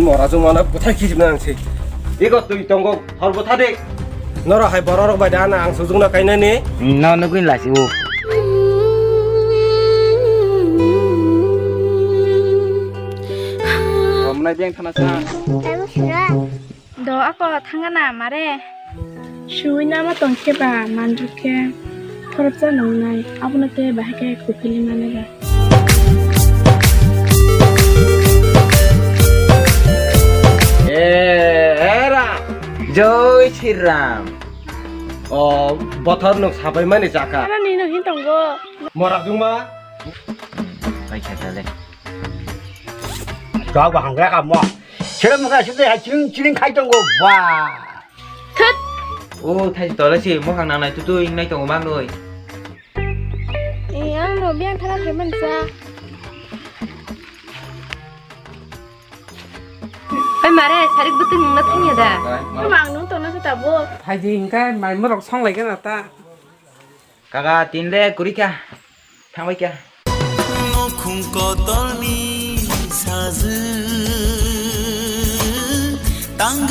뭐라좀 하나 못할기지만 않지. 이것도 있던 거 바로 못하대. 너라 할 버러러 봐야 하나 안 소중나 가이나니? nó quên lại xíu hôm nay biếng thằng sao em 싫어. 너 아까 당하나 말해. Shuina ma tongke ba manjuke thorapsa nongnai abunate bahake kupili mane ba era joy chiram 버터는 사발만이 작아. ana ni no hin tonggo 뭐라 좀 마? phải chạy tới đây cho vào hàng rác à mò chứ mà cái gì hay chính khai trong gồm và ô thay tới là gì mua hàng nào này tôi nay tổng mang rồi 이야 너 미안 타라 되면서. 빨리 말해. 자리부터 먹나 탱이다. cái vàng nó tong nó sẽ tập vô thay gì cái mày mới đọc xong lại cái nào ta kaga tin le kurika thang bay kia khung có tol mi sa dư tang